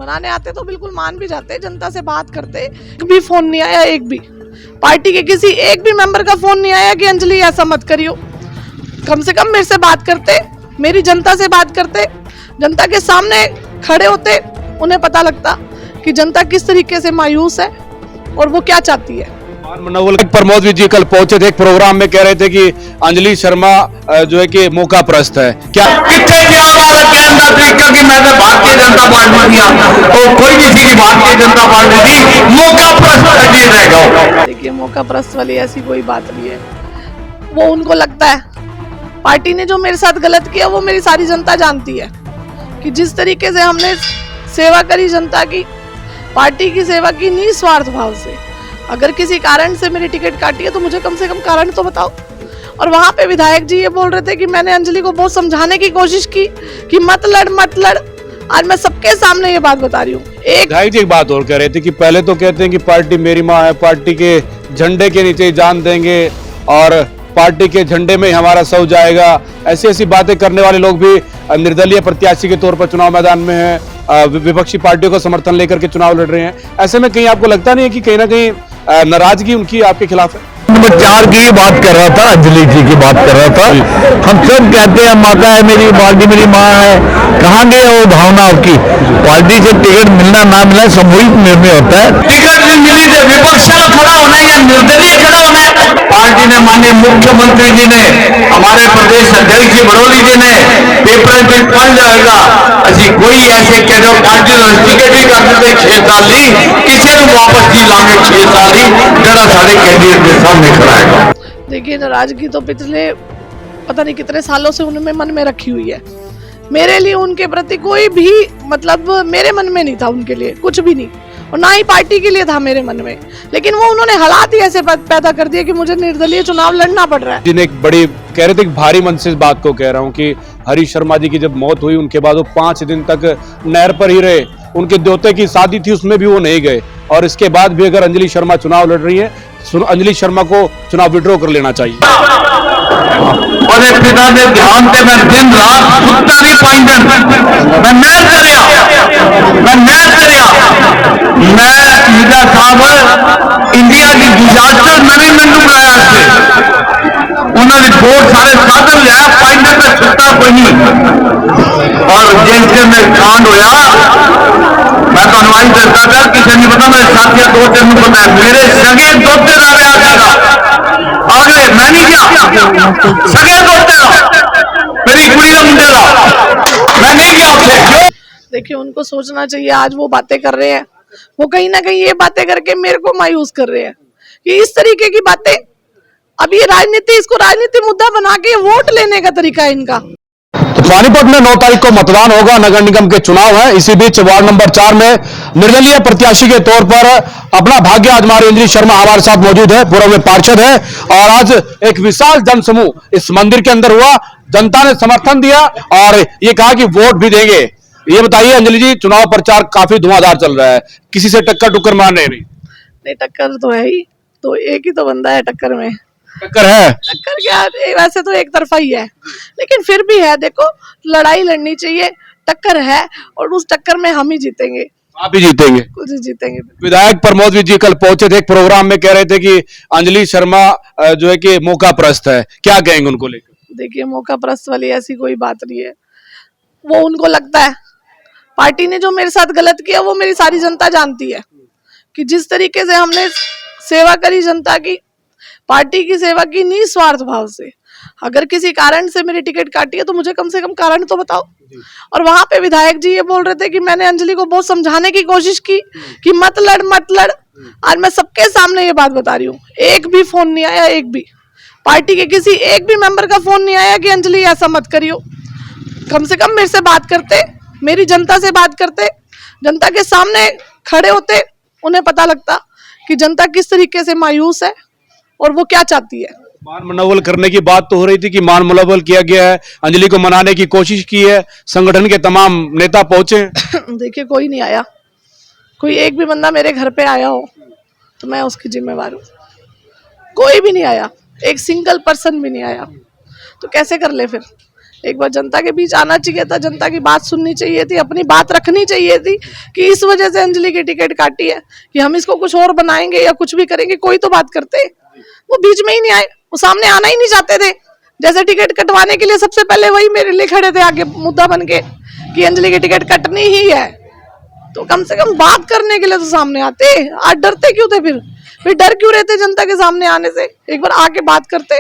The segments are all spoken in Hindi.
मनाने आते तो बिल्कुल मान भी जाते, जनता से बात करते। एक भी फोन नहीं आया, एक भी पार्टी के किसी एक भी मेंबर का फोन नहीं आया कि अंजलि ऐसा मत करियो। कम से कम मेरे से बात करते, मेरी जनता से बात करते, जनता के सामने खड़े होते, उन्हें पता लगता कि जनता किस तरीके से मायूस है और वो क्या चाहती है। मनोवल प्रमोद जी कल पहुंचे थे एक प्रोग्राम में, कह रहे थे कि अंजलि शर्मा जो है कि मौका प्रस्त है। क्या कितने क्योंकि मैं भारतीय जनता पार्टी में और कोई किसी की भारतीय जनता पार्टी थी मौका प्रस्त रहेगा। देखिए, मौका प्रस्त वाली ऐसी कोई बात नहीं है। वो उनको लगता है पार्टी ने जो मेरे साथ गलत किया वो मेरी सारी जनता जानती है कि जिस तरीके से हमने सेवा करी जनता की, पार्टी की सेवा की निस्वार्थ भाव से। अगर किसी कारण से मेरी टिकट काटी है तो मुझे कम से कम कारण तो बताओ। और वहां पे विधायक जी ये बोल रहे थे कि मैंने अंजलि को बहुत समझाने की कोशिश की कि मत लड़। आज मैं सबके सामने ये बात बता रही हूँ। विधायक जी एक बात और कह रहे थे कि पहले तो कहते हैं कि पार्टी मेरी माँ है, पार्टी के झंडे के नीचे जान देंगे और पार्टी के झंडे में हमारा सौ जाएगा। ऐसी ऐसी बातें करने वाले लोग भी निर्दलीय प्रत्याशी के तौर पर चुनाव मैदान में हैं, विपक्षी पार्टियों का समर्थन लेकर के चुनाव लड़ रहे हैं। ऐसे में कहीं आपको लगता नहीं है कि कहीं ना कहीं नाराजगी उनकी आपके खिलाफ है? नंबर 4 की बात कर रहा था, अंजलि जी की बात कर रहा था। हम सब कहते हैं माता है मेरी, पार्टी मेरी माँ है, कहाँ गए वो भावना आपकी? पार्टी से टिकट मिलना ना मिलना सामूहिक निर्णय होता है। टिकट मिली तो विपक्ष का खड़ा होना है या निर्दलीय खड़ा होना है? पार्टी ने माननीय मुख्यमंत्री जी ने, हमारे प्रदेश अध्यक्ष जी बड़ौली जी ने पेपर में पढ़ जाएगा अभी कोई ऐसे कह रहे हो पार्टी टिकट ही कर देते 6 साल ही किसी ने वापस जी लागे 6 साल ही जरा साढ़े कैंडिडेट के सामने खड़ा है। देखिए, नाराजगी तो पिछले पता नहीं कितने सालों से उनमें मन में रखी हुई है। मेरे लिए उनके प्रति कोई भी मतलब मेरे मन में नहीं था, उनके लिए कुछ भी नहीं, और ना ही पार्टी के लिए था मेरे मन में। लेकिन वो उन्होंने हालात ही ऐसे पैदा कर दिए कि मुझे निर्दलीय चुनाव लड़ना पड़ रहा है। जिन्हें एक बड़ी कह रहे थे भारी मन से इस बात को कह रहा हूँ कि हरीश शर्मा जी की जब मौत हुई उनके बाद वो 5 दिन तक नहर पर ही रहे। उनके दोते की शादी थी उसमें भी वो नहीं गए, और इसके बाद भी अगर अंजलि शर्मा चुनाव लड़ रही है, अंजलि शर्मा को चुनाव विड्रॉ कर लेना चाहिए। और पिता ने ध्यान से मैं दिन रात सुता नहीं पाई, मैं मेहनत करिया मैं सीधा साहब इंडिया की डिजास्टर मैनेजमेंट बुलाया उन्होंने रिपोर्ट सारे साधन लिया पाइंट में सुता कोई नहीं। और जैसे में कांड होया मैं तो अनुवाई करता था, किसी नहीं पता, मेरे साथिया 2-3 पता है, मेरे सगे दोते आ रहा आगे मैं नहीं गया, सगे दोते मेरी कुड़ी का मुंडे मैं नहीं गया। देखिए, उनको सोचना चाहिए। आज वो बातें कर रहे हैं, वो कहीं ना कहीं ये बातें करके मेरे को मायूस कर रहे हैं कि इस तरीके की बातें। अब ये राजनीति, इसको राजनीति मुद्दा बना के वोट लेने का तरीका है इनका। तो पानीपत में 9 तारीख को मतदान होगा, नगर निगम के चुनाव है। इसी बीच वार्ड नंबर 4 में निर्दलीय प्रत्याशी के तौर पर अपना भाग्य आजमा रही अंजलि शर्मा हमारे साथ मौजूद है, पूर्व में पार्षद है, और आज एक विशाल जनसमूह इस मंदिर के अंदर हुआ। जनता ने समर्थन दिया और ये कहा कि वोट भी देंगे। ये बताइए अंजलि जी, चुनाव प्रचार काफी धुआंधार चल रहा है, किसी से टक्कर मार नहीं? टक्कर तो है ही, तो एक ही तो बंदा है टक्कर में। टक्कर है? टक्कर क्या, वैसे तो एक तरफा ही है, लेकिन फिर भी है। देखो, लड़ाई लड़नी चाहिए, टक्कर है और उस टक्कर में हम ही जीतेंगे। आप ही जीतेंगे? कुछ जीतेंगे। विधायक प्रमोद जी कल पहुंचे थे एक प्रोग्राम में, कह रहे थे कि अंजलि शर्मा जो है कि मौका प्रस्त है। क्या कहेंगे उनको लेकर? देखिए, मौका प्रस्त वाली ऐसी कोई बात नहीं है। वो उनको लगता है पार्टी ने जो मेरे साथ गलत किया वो मेरी सारी जनता जानती है कि जिस तरीके से हमने सेवा करी जनता की, पार्टी की सेवा की निस्वार्थ भाव से। अगर किसी कारण से मेरी टिकट काटी है तो मुझे कम से कम कारण तो बताओ। और वहां पे विधायक जी ये बोल रहे थे कि मैंने अंजलि को बहुत समझाने की कोशिश की कि मत लड़। आज मैं सबके सामने ये बात बता रही हूँ। एक भी फोन नहीं आया, एक भी पार्टी के किसी एक भी मेंबर का फोन नहीं आया कि अंजलि ऐसा मत करियो। कम से कम मेरे से बात करते, मेरी जनता से बात करते, जनता के सामने खड़े होते, उन्हें पता लगता कि जनता किस तरीके से मायूस है और वो क्या चाहती है। मान मनोबल करने की बात तो हो रही थी कि मान मनोबल किया गया है, अंजलि को मनाने की कोशिश की है, संगठन के तमाम नेता पहुंचे। देखिए, कोई नहीं आया। कोई एक भी बंदा मेरे घर पे आया हो तो मैं उसकी जिम्मेवार हूँ। कोई भी नहीं आया, एक सिंगल पर्सन भी नहीं आया, तो कैसे कर ले फिर? एक बार जनता के बीच आना चाहिए था, जनता की बात सुननी चाहिए थी, अपनी बात रखनी चाहिए थी कि इस वजह से अंजलि की टिकट काटी है, कि हम इसको कुछ और बनाएंगे या कुछ भी करेंगे। कोई तो बात करते, वो बीच में ही नहीं आए, वो सामने आना ही नहीं चाहते थे। जैसे टिकट कटवाने के लिए सबसे पहले वही मेरे लिए खड़े थे आगे मुद्दा बन के कि अंजलि की टिकट कटनी ही है, तो कम से कम बात करने के लिए तो सामने आते। आज डरते क्यों थे? फिर डर क्यों रहते जनता के सामने आने से? एक बार आके बात करते।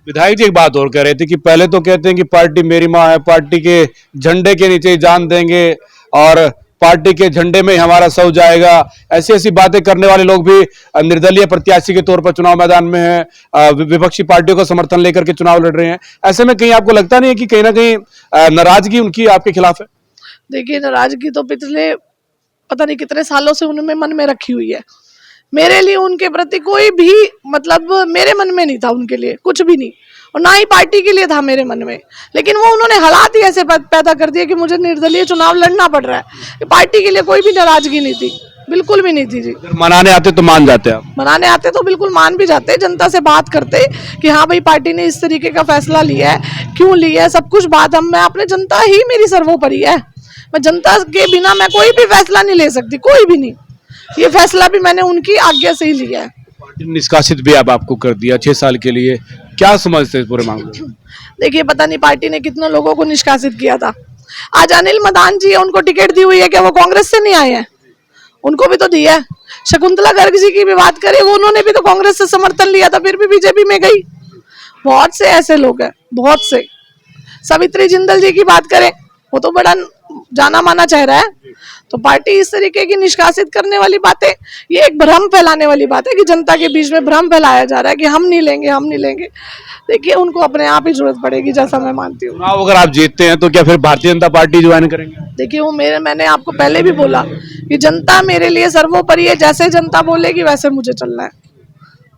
विधायक जी एक बात और कह रहे थे कि पहले तो कहते हैं कि पार्टी मेरी माँ है, पार्टी के झंडे के नीचे ही जान देंगे और पार्टी के झंडे में ही हमारा सब जाएगा। ऐसी ऐसी बातें करने वाले लोग भी निर्दलीय प्रत्याशी के तौर पर चुनाव मैदान में हैं, विपक्षी पार्टियों का समर्थन लेकर के चुनाव लड़ रहे हैं। ऐसे में कहीं आपको लगता नहीं है कि कहीं ना कहीं नाराजगी उनकी आपके खिलाफ है? देखिए, नाराजगी तो पिछले पता नहीं कितने सालों से उनमें मन में रखी हुई है। मेरे लिए उनके प्रति कोई भी मतलब मेरे मन में नहीं था, उनके लिए कुछ भी नहीं, और ना ही पार्टी के लिए था मेरे मन में। लेकिन वो उन्होंने हालात ही ऐसे पैदा कर दिए कि मुझे निर्दलीय चुनाव लड़ना पड़ रहा है। पार्टी के लिए कोई भी नाराजगी नहीं थी, बिल्कुल भी नहीं थी जी। मनाने आते तो मान जाते आप? मनाने आते तो बिल्कुल मान भी जाते, जनता से बात करते कि हाँ भाई पार्टी ने इस तरीके का फैसला लिया है, क्यों लिया है, सब कुछ बात मैं अपने जनता ही मेरी सर्वोपरि है। मैं जनता के बिना मैं कोई भी फैसला नहीं ले सकती, कोई भी नहीं। ये फैसला भी मैंने उनकी आज्ञा से ही लिया है। पार्टी ने निष्कासित भी अब आपको कर दिया 6 साल के लिए, क्या समझते हैं इस पूरे मामले में? देखिए, पता नहीं पार्टी ने कितने लोगों को निष्कासित किया था। आज अनिल मदान जी है, उनको टिकट दी हुई है, क्या वो कांग्रेस से नहीं आए हैं? उनको भी तो दिया है। शकुंतला गर्ग जी की भी बात करें, वो उन्होंने भी तो कांग्रेस से समर्थन लिया था, फिर भी बीजेपी में गई। बहुत से ऐसे लोग हैं, बहुत से। सावित्री जिंदल जी की बात करें, वो तो बड़ा जाना माना चेहरा है। तो पार्टी इस तरीके की निष्कासित करने वाली बातें, ये एक भ्रम फैलाने वाली बात है कि जनता के बीच में भ्रम फैलाया जा रहा है कि हम नहीं लेंगे, हम नहीं लेंगे। देखिए, उनको अपने आप ही जरूरत पड़ेगी, जैसा मैं मानती हूँ। चुनाव अगर आप जीतते हैं तो क्या फिर भारतीय जनता पार्टी ज्वाइन करेंगे? देखिए, वो मैंने आपको पहले भी बोला कि जनता मेरे लिए सर्वोपरि है। जैसे जनता बोलेगी वैसे मुझे चलना है,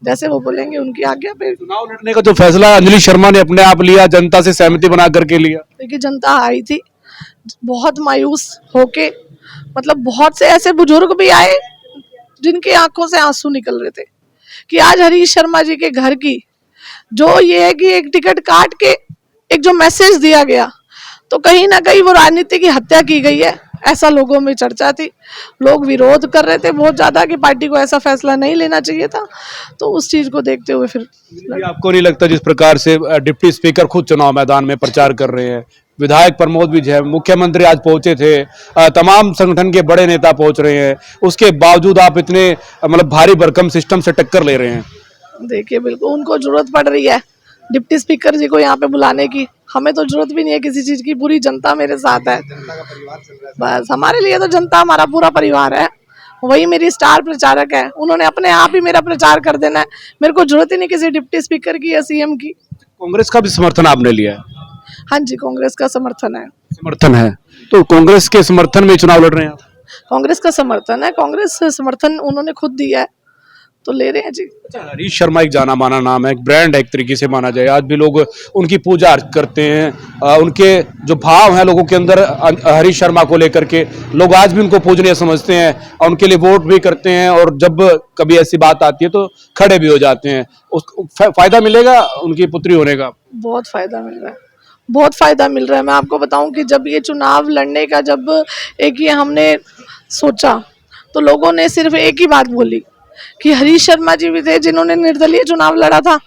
जैसे वो बोलेंगे उनकी आज्ञा पे। चुनाव लड़ने का जो फैसला अंजलि शर्मा ने अपने आप लिया, जनता से सहमति बना करके लिया। देखिए, जनता आई थी बहुत मायूस होके, मतलब बहुत से ऐसे बुजुर्ग भी आए जिनके आंखों से आंसू निकल रहे थे कि आज हरीश शर्मा जी के घर की जो ये है कि एक टिकट काट के एक जो मैसेज दिया गया, तो कहीं ना कहीं वो राजनीति की हत्या की गई है, ऐसा लोगों में चर्चा थी। लोग विरोध कर रहे थे बहुत ज्यादा कि पार्टी को ऐसा फैसला नहीं लेना चाहिए था। तो उस चीज को देखते हुए फिर आपको नहीं लगता जिस प्रकार से डिप्टी स्पीकर खुद चुनाव मैदान में प्रचार कर रहे हैं, विधायक प्रमोद विजय है, मुख्यमंत्री आज पहुंचे थे, तमाम संगठन के बड़े नेता पहुंच रहे हैं, उसके बावजूद आप इतने मतलब भारी भरकम सिस्टम से टक्कर ले रहे हैं? देखिए, बिल्कुल उनको जरूरत पड़ रही है डिप्टी स्पीकर जी को यहाँ पे बुलाने की। हमें तो जरूरत भी नहीं है किसी चीज की, पूरी जनता मेरे साथ है। बस हमारे लिए तो जनता हमारा पूरा परिवार है, वही मेरी स्टार प्रचारक है। उन्होंने अपने आप ही मेरा प्रचार कर देना है, मेरे को जरूरत ही नहीं किसी डिप्टी स्पीकर की या सीएम की। कांग्रेस का भी समर्थन आपने लिया है? हाँ जी, कांग्रेस का समर्थन है। समर्थन है तो कांग्रेस के समर्थन में चुनाव लड़ रहे हैं आप? कांग्रेस का समर्थन है, कांग्रेस समर्थन उन्होंने खुद दिया है तो ले रहे हैं जी। अच्छा, हरीश शर्मा एक जाना माना नाम है, एक ब्रांड है एक तरीके से माना जाए। आज भी लोग उनकी पूजा अर्च करते हैं, उनके जो भाव हैं लोगों के अंदर हरीश शर्मा को लेकर के, लोग आज भी उनको पूजनीय समझते हैं और उनके लिए वोट भी करते हैं, और जब कभी ऐसी बात आती है तो खड़े भी हो जाते हैं। उसको फायदा मिलेगा उनकी पुत्री होने का? बहुत फायदा मिल रहा है, बहुत फायदा मिल रहा है। मैं आपको बताऊं कि जब ये चुनाव लड़ने का जब एक ये हमने सोचा, तो लोगों ने सिर्फ एक ही बात बोली कि हरीश शर्मा जी भी थे जिन्होंने निर्दलीय चुनाव लड़ा था,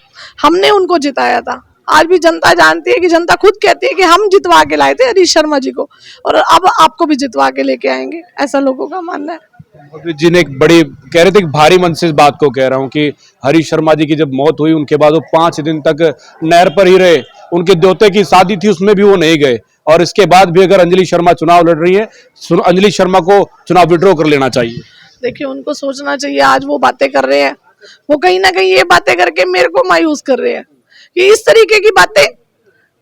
हमने उनको जिताया था। आज भी जनता जानती है कि जनता खुद कहती है कि हम जितवा के लाए थे हरीश शर्मा जी को, और अब आपको भी जितवा के लेके आएंगे, ऐसा लोगों का मानना है। जिन्हें एक बड़ी कह रहे थे, भारी मन से इस बात को कह रहा हूं कि हरीश शर्मा जी की जब मौत हुई उनके बाद वो 5 दिन तक नहर पर ही रहे, उनके दोते की शादी थी उसमें भी वो नहीं गए, और इसके बाद भी अगर अंजलि शर्मा चुनाव लड़ रही है, अंजलि शर्मा को चुनाव विड्रॉ कर लेना चाहिए। देखिए, उनको सोचना चाहिए। आज वो बातें कर रहे हैं, वो कहीं ना कहीं ये बातें करके मेरे को मायूस कर रहे हैं कि इस तरीके की बातें।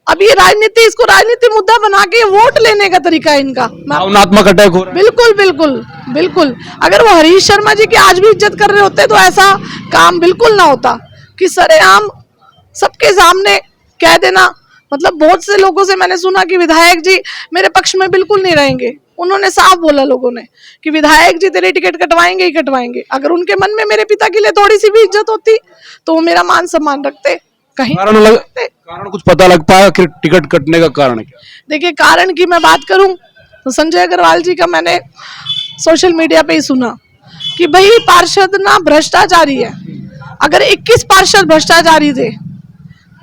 अब ये राजनीति, इसको राजनीति मुद्दा बना के वोट लेने का तरीका है इनका। भावनात्मक अटैक हो रहा है। बिल्कुल बिल्कुल बिल्कुल। अगर वो हरीश शर्मा जी की आज भी इज्जत कर रहे होते तो ऐसा काम बिल्कुल ना होता कि सरेआम सबके सामने कह देना। मतलब बहुत से लोगों से मैंने सुना कि विधायक जी मेरे पक्ष में बिल्कुल नहीं रहेंगे। उन्होंने साफ बोला लोगों ने कि विधायक जी तेरी टिकट कटवाएंगे ही कटवाएंगे। अगर उनके मन में मेरे पिता के लिए थोड़ी सी भी इज्जत होती तो वो मेरा मान सम्मान रखते। कहीं कारण कुछ पता लग पाया कि टिकट कटने का कारण क्या? देखिए, कारण की मैं बात करूं तो संजय अग्रवाल जी का मैंने सोशल मीडिया पे ही सुना कि भाई पार्षद ना भ्रष्टाचारी है। अगर 21 पार्षद भ्रष्टाचारी थे,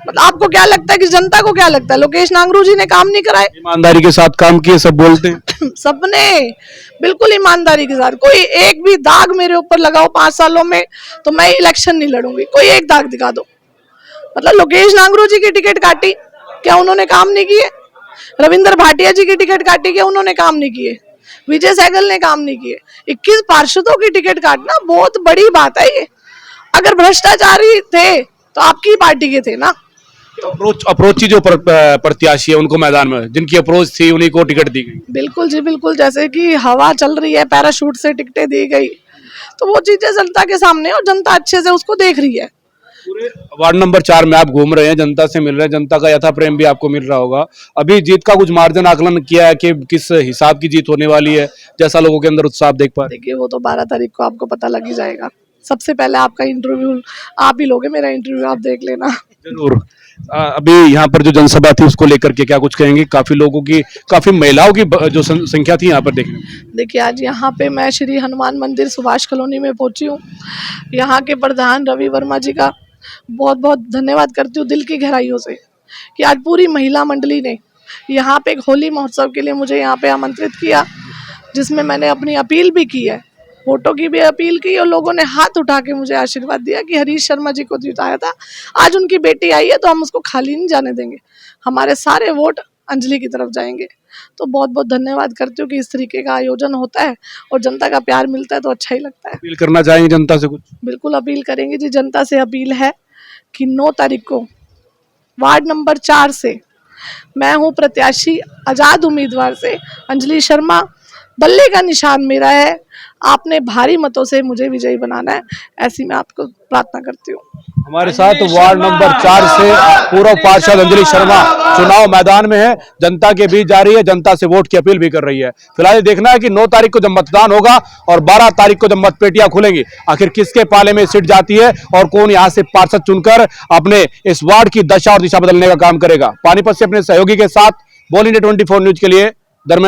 मतलब आपको क्या लगता है कि जनता को क्या लगता है लोकेश नांगरू जी ने काम नहीं कराए? ईमानदारी के साथ काम किए सब बोलते हैं। सबने बिल्कुल ईमानदारी के साथ, कोई एक भी दाग मेरे ऊपर लगाओ 5 सालों में तो मैं इलेक्शन नहीं लड़ूंगी, कोई एक दाग दिखा दो। मतलब लोकेश नांगरू जी की टिकट काटी, क्या उन्होंने काम नहीं किए? रविंद्र भाटिया जी की टिकट काटी, क्या उन्होंने काम नहीं किए? विजय सहगल ने काम नहीं किए? 21 पार्षदों की टिकट काटना बहुत बड़ी बात है ये। अगर भ्रष्टाचारी थे तो आपकी पार्टी के थे ना। अप्रोची जो प्रत्याशी है उनको मैदान में जिनकी अप्रोच थी उन्हीं को टिकट दी गई। बिल्कुल जी बिल्कुल, जैसे कि हवा चल रही है, पैराशूट से टिकटें दी गई, तो वो चीजें जनता के सामने और जनता अच्छे से उसको देख रही है। पूरे वार्ड नंबर 4 में आप घूम रहे हैं, जनता से मिल रहे हैं, जनता का यथा प्रेम भी आपको मिल रहा होगा। अभी जीत का कुछ मार्जिन आकलन किया है कि किस हिसाब की जीत होने वाली है, जैसा लोगों के अंदर उत्साह देख पा रहे? देखिए, वो तो 12 तारीख को आपको पता लग ही जाएगा। सबसे पहले आपका इंटरव्यू आप ही लोगे, मेरा इंटरव्यू आप देख लेना। जरूर। अभी यहाँ पर जो जनसभा थी उसको लेकर के क्या कुछ कहेंगे? काफी लोगों की, काफी महिलाओं की जो संख्या थी यहाँ पर देखने। देखिए, आज यहाँ पे मैं श्री हनुमान मंदिर सुभाष कॉलोनी में पहुंची हूँ। यहाँ के प्रधान रवि वर्मा जी का बहुत बहुत धन्यवाद करती हूँ दिल की गहराइयों से कि आज पूरी महिला मंडली ने यहाँ पे एक होली महोत्सव के लिए मुझे यहाँ पे आमंत्रित किया, जिसमें मैंने अपनी अपील भी की है, वोटों की भी अपील की, और लोगों ने हाथ उठा के मुझे आशीर्वाद दिया कि हरीश शर्मा जी को जिताया था, आज उनकी बेटी आई है तो हम उसको खाली नहीं जाने देंगे, हमारे सारे वोट अंजलि की तरफ जाएंगे। तो बहुत बहुत धन्यवाद करती हूँ कि इस तरीके का आयोजन होता है और जनता का प्यार मिलता है तो अच्छा ही लगता है। अपील करना चाहेंगे जनता से कुछ? बिल्कुल अपील करेंगे जी, जनता से अपील है कि 9 तारीख को वार्ड नंबर 4 से मैं हूँ प्रत्याशी आजाद उम्मीदवार से अंजलि शर्मा, बल्ले का निशान मेरा है, आपने भारी मतों से मुझे विजयी बनाना है, ऐसी मैं आपको प्रार्थना करती हूँ। हमारे साथ वार्ड नंबर 4 से पूर्व पार्षद अंजलि शर्मा चुनाव मैदान में है, जनता के बीच जा रही है, जनता से वोट की अपील भी कर रही है। फिलहाल देखना है कि 9 तारीख को जब मतदान होगा और 12 तारीख को जब मतपेटियां खुलेंगी, आखिर किसके पाले में सीट जाती है और कौन यहां से पार्षद चुनकर अपने इस वार्ड की दशा और दिशा बदलने का काम करेगा। पानीपत से अपने सहयोगी के साथ बोल इंडिया 24 न्यूज के लिए